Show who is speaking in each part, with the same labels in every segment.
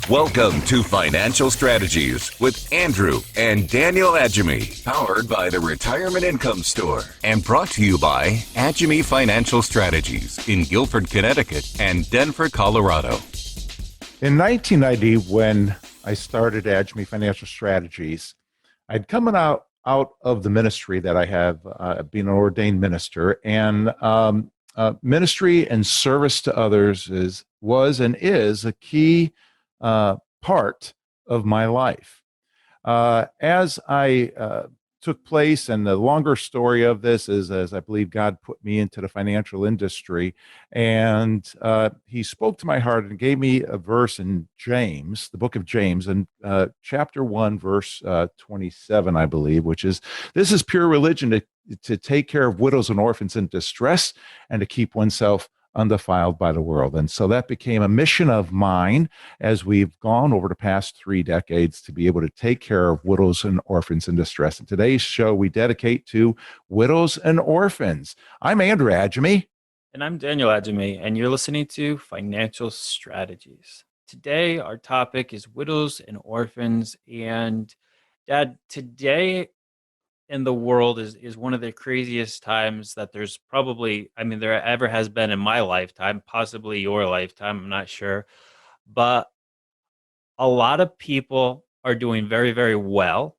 Speaker 1: Welcome to Financial Strategies with Andrew and Daniel Agemy, powered by the Retirement Income Store and brought to you by Agemy Financial Strategies in Guilford, Connecticut and Denver, Colorado.
Speaker 2: In 1990, when I started Agemy Financial Strategies, I'd come out of the ministry that I have, being an ordained minister, and ministry and service to others was and is a key part of my life. As I took place, and the longer story of this is as I believe God put me into the financial industry, and he spoke to my heart and gave me a verse in James, the book of James, and chapter 1, verse 27, I believe, which is, "This is pure religion, to take care of widows and orphans in distress and to keep oneself undefiled by the world." And so that became a mission of mine as we've gone over the past 3 decades to be able to take care of widows and orphans in distress. And today's show we dedicate to widows and orphans. I'm Andrew Agemy.
Speaker 3: And I'm Daniel Agemy, and you're listening to Financial Strategies. Today, our topic is widows and orphans. And Dad, today in the world is one of the craziest times that there's probably, there ever has been in my lifetime, possibly your lifetime, I'm not sure. But a lot of people are doing very, very well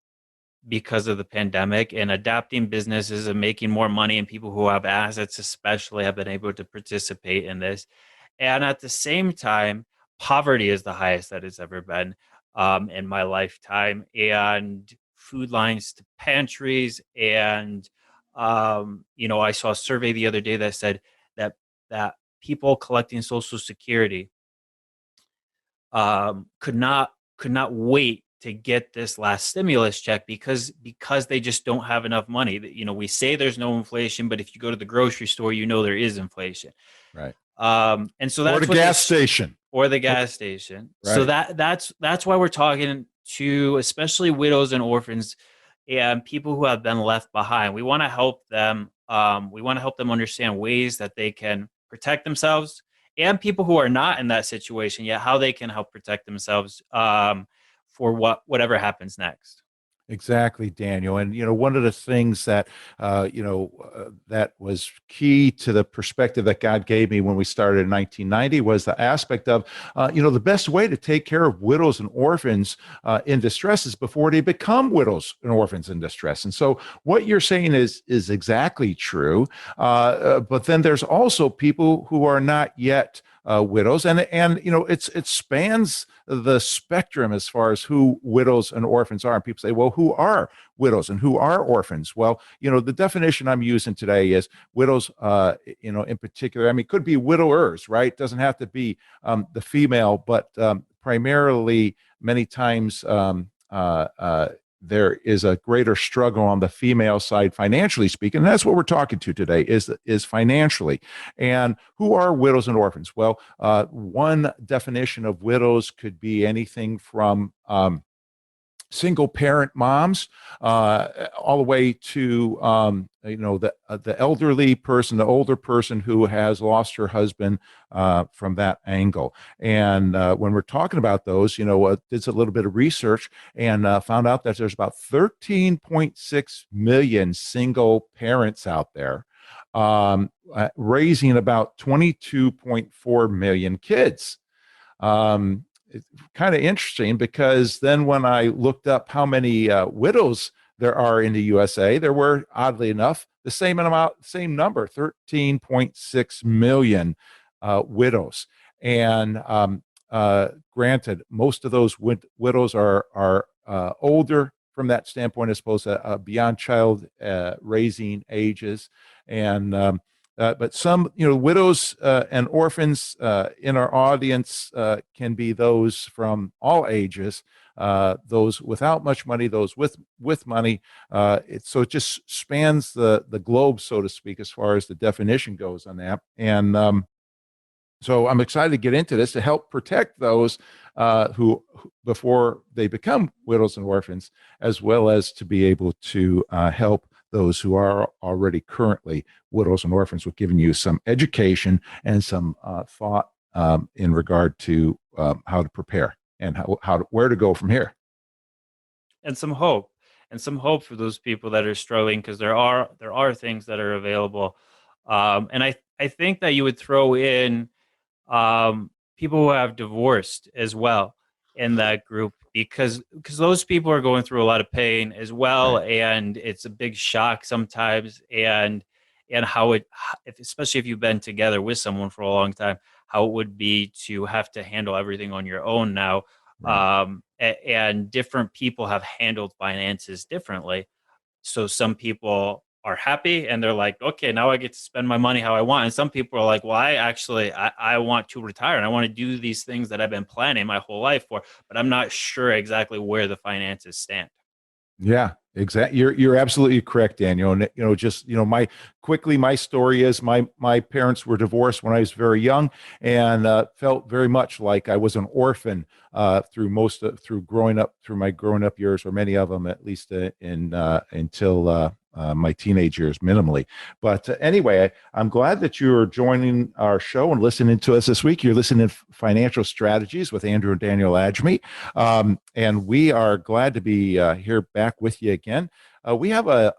Speaker 3: because of the pandemic and adapting businesses and making more money, and people who have assets especially have been able to participate in this. And at the same time, poverty is the highest that it's ever been in my lifetime, and food lines to pantries. And I saw a survey the other day that said that people collecting Social Security could not wait to get this last stimulus check because they just don't have enough money. We say there's no inflation, but if you go to the grocery store, there is inflation.
Speaker 2: Right.
Speaker 3: And so that's
Speaker 2: or the gas station.
Speaker 3: Right. So that's why we're talking to especially widows and orphans and people who have been left behind. We want to help them. We want to help them understand ways that they can protect themselves, and people who are not in that situation yet, how they can help protect themselves for whatever happens next.
Speaker 2: Exactly, Daniel. And, one of the things that, that was key to the perspective that God gave me when we started in 1990 was the aspect of, the best way to take care of widows and orphans in distress is before they become widows and orphans in distress. And so what you're saying is exactly true. But then there's also people who are not yet widows, and it spans the spectrum as far as who widows and orphans are. And people say, well, who are widows and who are orphans? Well, the definition I'm using today is widows, in particular. It could be widowers, right? It doesn't have to be the female, but primarily many times there is a greater struggle on the female side, financially speaking. And that's what we're talking to today is financially. And who are widows and orphans? Well, one definition of widows could be anything from single parent moms, all the way to the elderly person, the older person who has lost her husband, from that angle. And when we're talking about those, did a little bit of research and found out that there's about 13.6 million single parents out there, raising about 22.4 million kids. It's kind of interesting because then when I looked up how many widows there are in the USA, there were, oddly enough, the same number, 13.6 million widows. And granted, most of those widows are older from that standpoint, as opposed to beyond child raising ages. And but some, widows and orphans in our audience can be those from all ages, those without much money, those with money. So it just spans the globe, so to speak, as far as the definition goes on that. And so I'm excited to get into this to help protect those who, before they become widows and orphans, as well as to be able to help those who are already currently widows and orphans, with giving you some education and some thought in regard to how to prepare. and where to go from here.
Speaker 3: And some hope for those people that are struggling, because there are things that are available. And I think that you would throw in people who have divorced as well in that group, because those people are going through a lot of pain as well,
Speaker 2: Right.
Speaker 3: and it's a big shock sometimes. And how especially if you've been together with someone for a long time, how it would be to have to handle everything on your own now.
Speaker 2: Right.
Speaker 3: And different people have handled finances differently. So some people are happy and they're like, okay, now I get to spend my money how I want. And some people are like, well, I want to retire and I want to do these things that I've been planning my whole life for, but I'm not sure exactly where the finances stand.
Speaker 2: Yeah, exactly. You're absolutely correct, Daniel. And my story is my parents were divorced when I was very young, and felt very much like I was an orphan through my growing up years, or many of them at least, until my teenage years, minimally. But anyway, I'm glad that you're joining our show and listening to us this week. You're listening to Financial Strategies with Andrew and Daniel Agemy. And we are glad to be here back with you again. We have a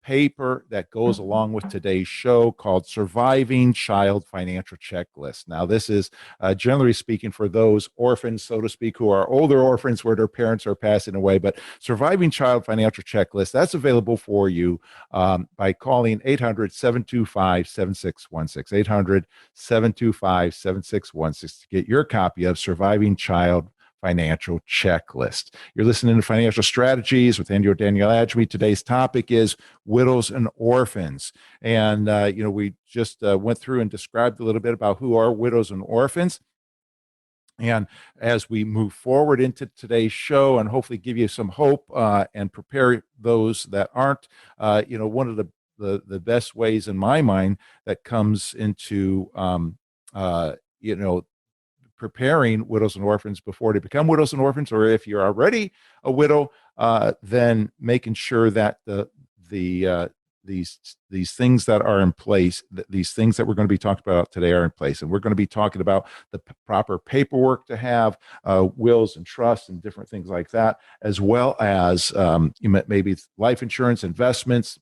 Speaker 2: paper that goes along with today's show called Surviving Child Financial Checklist. Now, this is generally speaking for those orphans, so to speak, who are older orphans where their parents are passing away. But Surviving Child Financial Checklist, that's available for you by calling 800-725-7616, 800-725-7616 to get your copy of Surviving Child Financial Checklist. You're listening to Financial Strategies with Andrew Daniel Agemy. Today's topic is widows and orphans. And, we just went through and described a little bit about who are widows and orphans. And as we move forward into today's show and hopefully give you some hope and prepare those that aren't, one of the best ways in my mind that comes into, preparing widows and orphans before they become widows and orphans, or if you're already a widow, then making sure that the these things that are in place, these things that we're going to be talking about today are in place. And we're going to be talking about the proper paperwork to have, wills and trusts and different things like that, as well as maybe life insurance, investments,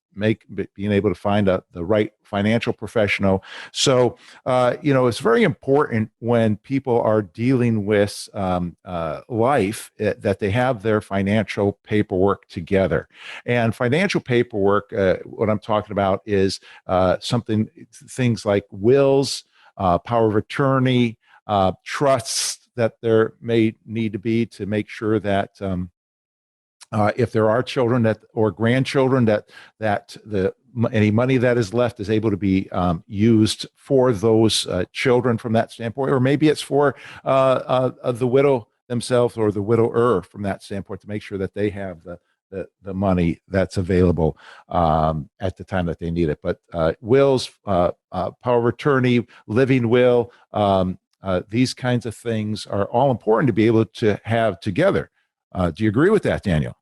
Speaker 2: being able to find the right financial professional. So, it's very important when people are dealing with life that they have their financial paperwork together. And financial paperwork, what I'm talking about is things like wills, power of attorney, trusts that there may need to be to make sure that if there are children or grandchildren, that any money that is left is able to be used for those children from that standpoint, or maybe it's for the widow themselves or the widower from that standpoint, to make sure that they have the money that's available at the time that they need it. But wills, power of attorney, living will, these kinds of things are all important to be able to have together. Do you agree with that, Daniel?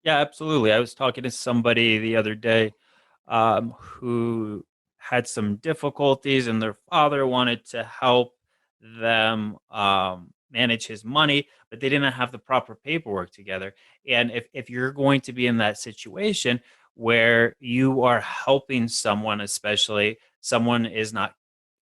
Speaker 3: Yeah, absolutely. I was talking to somebody the other day who had some difficulties, and their father wanted to help them manage his money, but they didn't have the proper paperwork together. And if you're going to be in that situation where you are helping someone, especially someone is not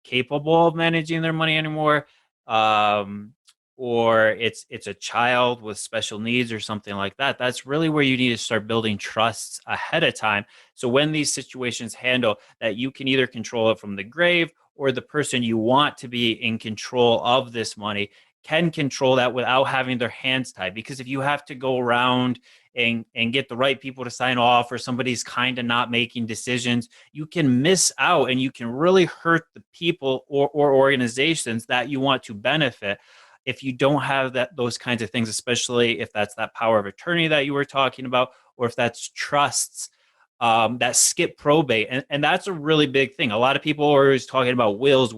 Speaker 3: capable of managing their money anymore, um, or it's a child with special needs or something like that, that's really where you need to start building trusts ahead of time. So when these situations handle that, you can either control it from the grave, or the person you want to be in control of this money can control that without having their hands tied. Because if you have to go around and get the right people to sign off, or somebody's kind of not making decisions, you can miss out and you can really hurt the people or organizations that you want to benefit if you don't have those kinds of things, especially if that's that power of attorney that you were talking about, or if that's trusts that skip probate. And that's a really big thing. A lot of people are always talking about wills.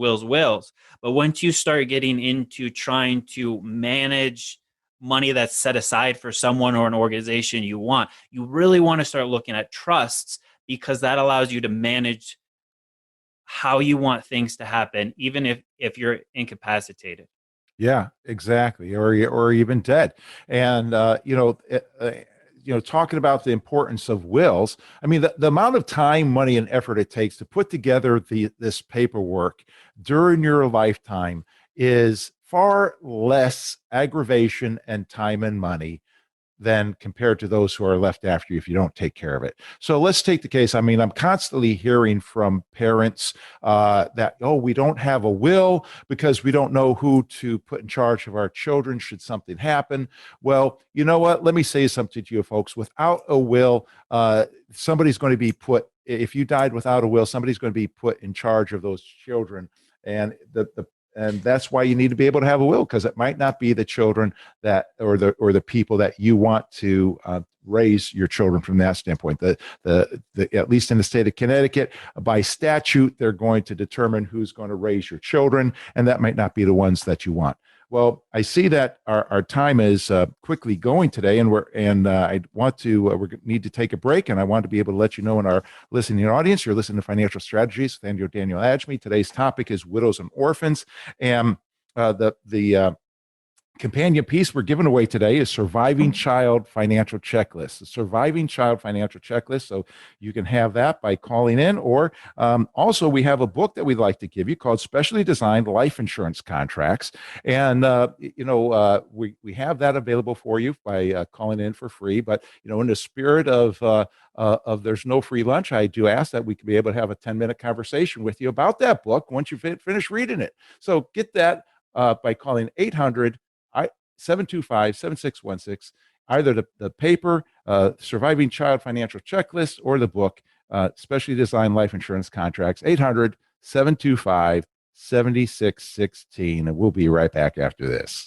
Speaker 3: But once you start getting into trying to manage money that's set aside for someone or an organization you really want to start looking at trusts, because that allows you to manage how you want things to happen, even if you're incapacitated.
Speaker 2: Yeah, exactly. Or even dead. And, talking about the importance of wills, I mean, the amount of time, money, and effort it takes to put together this paperwork during your lifetime is far less aggravation and time and money than compared to those who are left after you if you don't take care of it. So let's take the case. I mean, I'm constantly hearing from parents that, oh, we don't have a will because we don't know who to put in charge of our children should something happen. Well, you know what? Let me say something to you folks. Without a will, somebody's going to be put, if you died without a will, somebody's going to be put in charge of those children. And that's why you need to be able to have a will, because it might not be the children that or the people that you want to raise your children from that standpoint. The at least in the state of Connecticut, by statute, they're going to determine who's going to raise your children, and that might not be the ones that you want. Well, I see that our time is quickly going today, and I want to we need to take a break, and I want to be able to let you know in our listening audience, you're listening to Financial Strategies with Daniel Agemy. Today's topic is widows and orphans, and the companion piece we're giving away today is Surviving Child Financial Checklist. The Surviving Child Financial Checklist. So you can have that by calling in, or also we have a book that we'd like to give you called Specially Designed Life Insurance Contracts. And, we have that available for you by calling in for free. But, in the spirit of there's no free lunch, I do ask that we can be able to have a 10-minute conversation with you about that book once you finish reading it. So get that by calling 800-725-7616, either the paper, Surviving Child Financial Checklist, or the book, Specially Designed Life Insurance Contracts, 800-725-7616. And we'll be right back after this.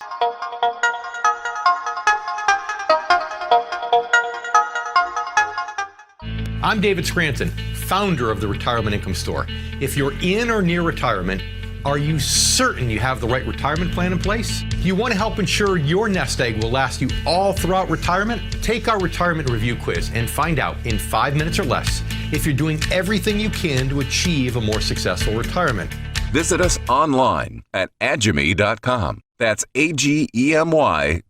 Speaker 4: I'm David Scranton, founder of the Retirement Income Store. If you're in or near retirement, are you certain you have the right retirement plan in place? Do you want to help ensure your nest egg will last you all throughout retirement? Take our retirement review quiz and find out in 5 minutes or less if you're doing everything you can to achieve a more successful retirement.
Speaker 1: Visit us online at agemy.com. That's agemy.com.